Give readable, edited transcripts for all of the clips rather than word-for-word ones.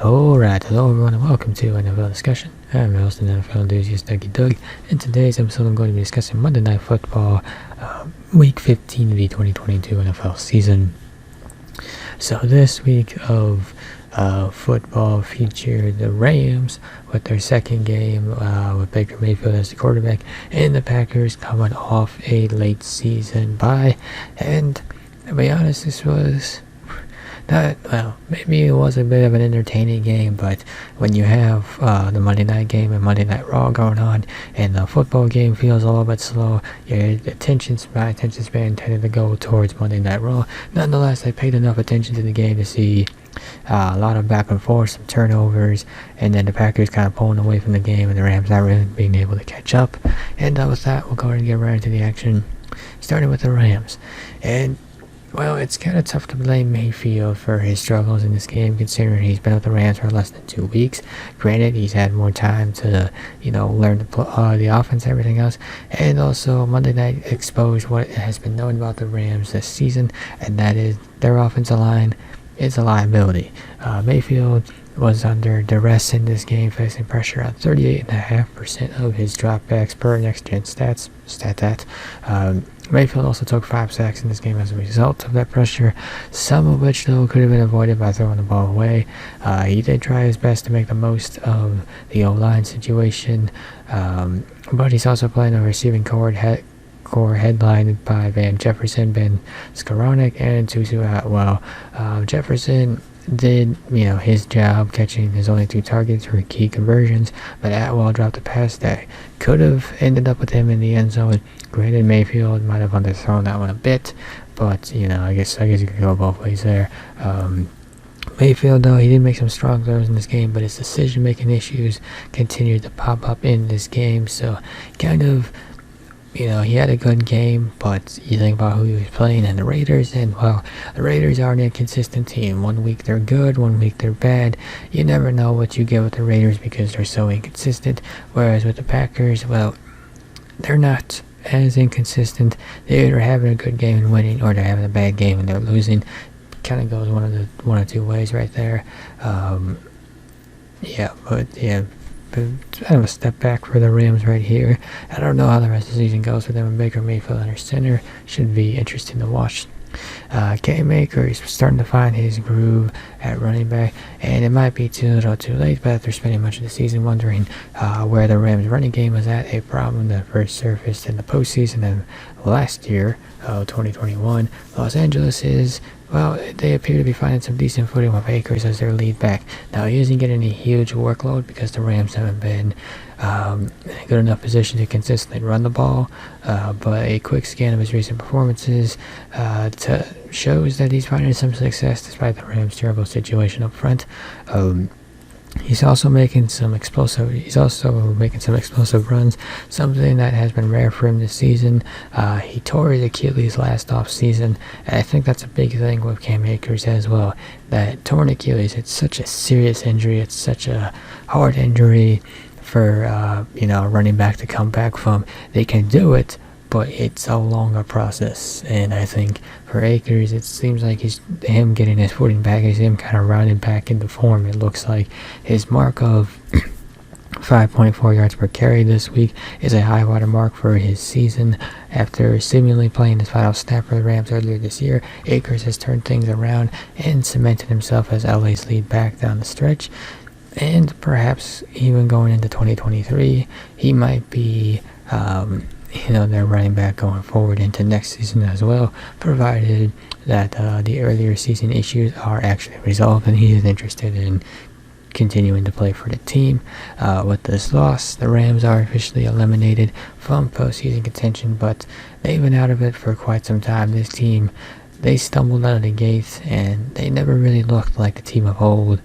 Alright, hello everyone and welcome to NFL Discussion. I'm your host and NFL enthusiast Dougie Doug. In today's episode I'm going to be discussing Monday Night Football, Week 15 of the 2022 NFL season. So this week of football featured the Rams with their second game with Baker Mayfield as the quarterback, and the Packers coming off a late season bye. And to be honest, this was maybe it was a bit of an entertaining game, but when you have the Monday night game and Monday Night Raw going on, and the football game feels a little bit slow, my attention span tended to go towards Monday Night Raw. Nonetheless, I paid enough attention to the game to see a lot of back and forth, some turnovers, and then the Packers kind of pulling away from the game, and the Rams not really being able to catch up. And with that, we'll go ahead and get right into the action, starting with the Rams. And well, it's kind of tough to blame Mayfield for his struggles in this game, considering he's been with the Rams for less than 2 weeks. Granted, he's had more time to, learn the offense and everything else. And also, Monday night exposed what has been known about the Rams this season, and that is their offensive line is a liability. Mayfield was under duress in this game, facing pressure on 38.5% of his dropbacks per next-gen stats. Mayfield also took 5 sacks in this game as a result of that pressure, some of which, though, could have been avoided by throwing the ball away. He did try his best to make the most of the O-line situation, but he's also playing a receiving core headlined by Van Jefferson, Ben Skowronek, and Tutu Atwell. Jefferson did, his job catching his only 2 targets for key conversions, but Atwell dropped a pass that could have ended up with him in the end zone. Granted, Mayfield might have underthrown that one a bit, but I guess you could go both ways there. Mayfield, though, he did make some strong throws in this game, but his decision-making issues continued to pop up in this game, so kind of, he had a good game, but you think about who he was playing and the Raiders, and well, the Raiders are an inconsistent team. 1 week they're good, 1 week they're bad. You never know what you get with the Raiders because they're so inconsistent, whereas with the Packers, well, they're not as inconsistent. They're either having a good game and winning, or they're having a bad game and they're losing. Kind of goes one or two ways right there. Kind of a step back for the Rams right here. I don't know how the rest of the season goes for them, and Baker Mayfield under center should be interesting to watch. K-Maker is starting to find his groove at running back, and it might be too little too late, but after spending much of the season wondering where the Rams running game was at, a problem that first surfaced in the postseason of last year, 2021, Los Angeles is, well, they appear to be finding some decent footing with Akers as their lead back. Now, he isn't getting any huge workload because the Rams haven't been in a good enough position to consistently run the ball, but a quick scan of his recent performances shows that he's finding some success despite the Rams' terrible situation up front. He's also making some explosive runs, something that has been rare for him this season. He tore his Achilles last off season, and I think that's a big thing with Cam Akers as well. That torn Achilles, it's such a serious injury. It's such a hard injury for a running back to come back from. They can do it, but it's a longer process, and I think for Akers, it seems like him getting his footing back is him kind of rounding back into form. It looks like his mark of 5.4 yards per carry this week is a high water mark for his season. After seemingly playing his final snap for the Rams earlier this year, Akers has turned things around and cemented himself as LA's lead back down the stretch. And perhaps even going into 2023, he might be their running back going forward into next season as well, provided that the earlier season issues are actually resolved and he is interested in continuing to play for the team. With this loss, the Rams are officially eliminated from postseason contention, but they've been out of it for quite some time. This team, they stumbled out of the gates, and they never really looked like the team of old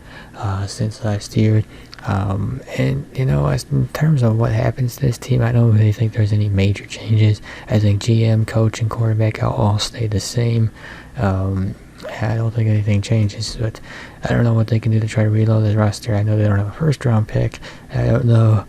since last year. As in terms of what happens to this team, I don't really think there's any major changes. I think GM, coach, and quarterback all stay the same. I don't think anything changes, but I don't know what they can do to try to reload this roster. I know they don't have a first-round pick. I don't know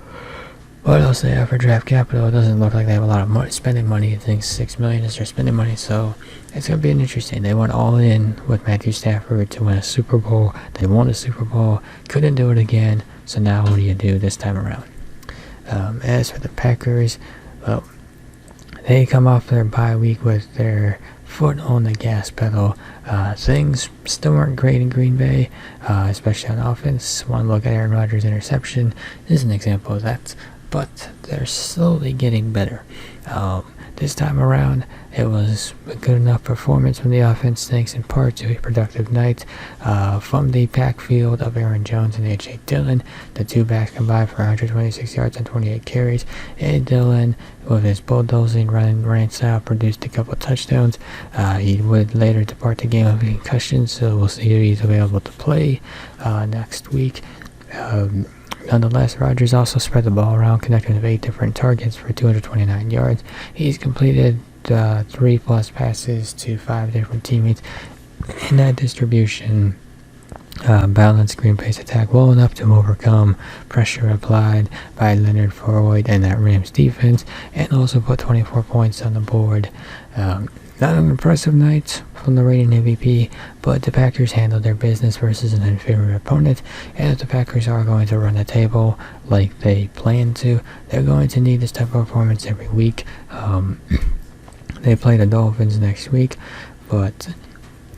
What else they have for draft capital? It doesn't look like they have a lot of money, spending money. I think $6 million is their spending money, so it's going to be interesting. They went all in with Matthew Stafford to win a Super Bowl. They won a Super Bowl, couldn't do it again, so now what do you do this time around? As for the Packers, well, they come off their bye week with their foot on the gas pedal. Things still weren't great in Green Bay, especially on offense. One look at Aaron Rodgers' interception is an example of that, but they're slowly getting better. This time around, it was a good enough performance from the offense, thanks in part to a productive night from the backfield of Aaron Jones and A.J. Dillon. The two backs combined for 126 yards and 28 carries, and Dillon, with his bulldozing running style, produced a couple touchdowns. He would later depart the game with a concussion, so we'll see if he's available to play next week. Nonetheless, Rodgers also spread the ball around, connecting with 8 different targets for 229 yards. He's completed 3+ passes to 5 different teammates. In that distribution, balanced Green Bay's attack well enough to overcome pressure applied by Leonard Floyd and that Rams defense, and also put 24 points on the board. Not an impressive night from the reigning MVP, but the Packers handled their business versus an inferior opponent, and if the Packers are going to run the table like they plan to, they're going to need this type of performance every week. They play the Dolphins next week, but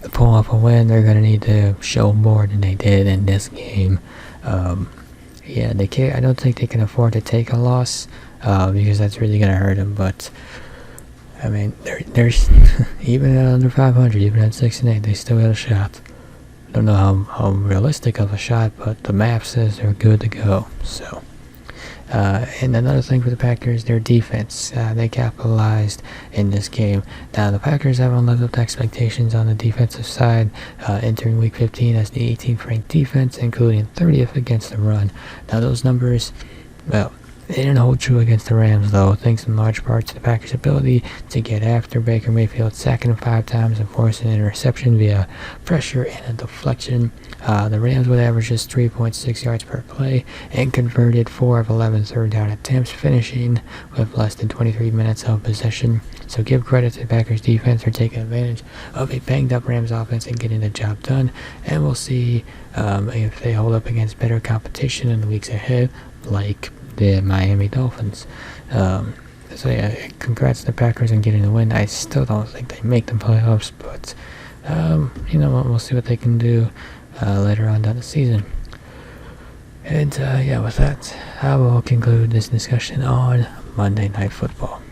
to pull off a win, they're going to need to show more than they did in this game. They can't. I don't think they can afford to take a loss because that's really going to hurt them, but I mean, there's even at under 500, even at 6-8, they still got a shot. I don't know how realistic of a shot, but the map says they're good to go. So, and another thing for the Packers, their defense. They capitalized in this game. Now, the Packers haven't lived up to expectations on the defensive side, entering Week 15 as the 18th ranked defense, including 30th against the run. Now, those numbers, well, they didn't hold true against the Rams, though, thanks in large part to the Packers' ability to get after Baker Mayfield, sacking him 5 times and forcing an interception via pressure and a deflection. The Rams would average just 3.6 yards per play and converted 4 of 11 third down attempts, finishing with less than 23 minutes of possession. So give credit to the Packers' defense for taking advantage of a banged-up Rams offense and getting the job done. And we'll see if they hold up against better competition in the weeks ahead, like the Miami Dolphins. Congrats to the Packers on getting the win. I still don't think they make the playoffs, but we'll see what they can do later on down the season. And with that, I will conclude this discussion on Monday Night Football.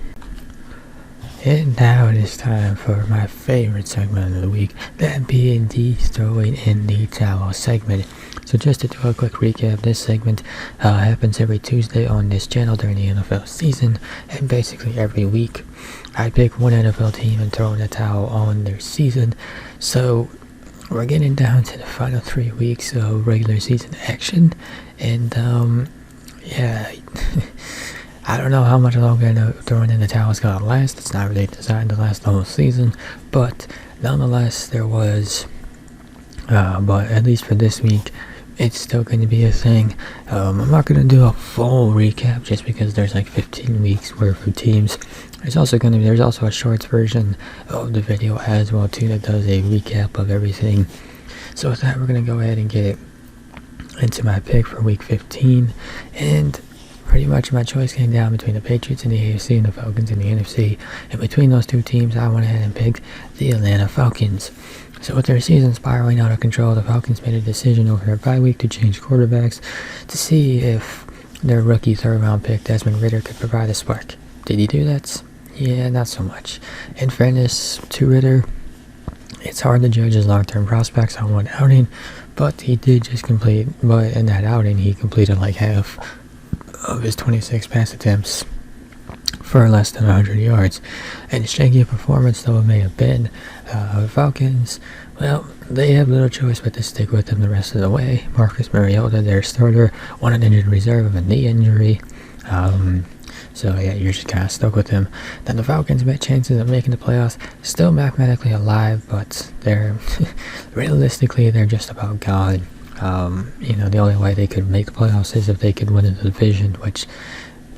And now it is time for my favorite segment of the week, that being the Throwing in the Towel segment. So just to do a quick recap, this segment happens every Tuesday on this channel during the NFL season, and basically every week I pick one NFL team and throw in the towel on their season. So we're getting down to the final 3 weeks of regular season action, and I don't know how much longer throwing in the towel is going to last. It's not really designed to last the whole season, but nonetheless, there was, but at least for this week, it's still going to be a thing. I'm not going to do a full recap just because there's like 15 weeks worth of teams. There's also a shorts version of the video as well too that does a recap of everything. So with that, we're going to go ahead and get into my pick for week 15, and pretty much my choice came down between the Patriots in the AFC and the Falcons in the NFC. And between those two teams, I went ahead and picked the Atlanta Falcons. So with their season spiraling out of control, the Falcons made a decision over their bye week to change quarterbacks to see if their rookie third-round pick, Desmond Ridder, could provide a spark. Did he do that? Yeah, not so much. In fairness to Ridder, it's hard to judge his long-term prospects on one outing, but he did just complete, but in that outing, he completed like half of his 26 pass attempts for less than 100 yards. And a shaky performance though it may have been, Falcons, well, they have little choice but to stick with him the rest of the way. Marcus Mariota, their starter, on an injured reserve of a knee injury. You're just kind of stuck with him. Then the Falcons met chances of making the playoffs, still mathematically alive, but they're realistically they're just about gone. The only way they could make the playoffs is if they could win the division, which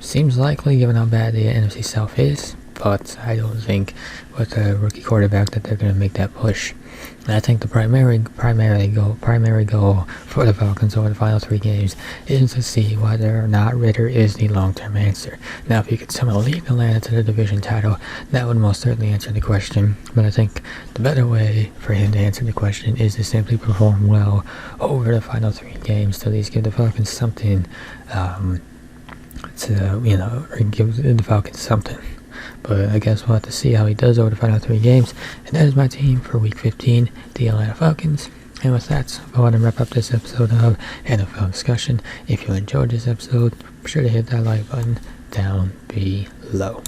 seems likely given how bad the NFC South is, but I don't think with a rookie quarterback that they're going to make that push. And I think the primary goal for the Falcons over the final 3 games is to see whether or not Ritter is the long-term answer. Now, if he could somehow lead Atlanta to the division title, that would most certainly answer the question. But I think the better way for him to answer the question is to simply perform well over the final 3 games to at least give the Falcons something give the Falcons something. But I guess we'll have to see how he does over the final 3 games. And that is my team for Week 15, the Atlanta Falcons. And with that, I want to wrap up this episode of NFL Discussion. If you enjoyed this episode, be sure to hit that like button down below.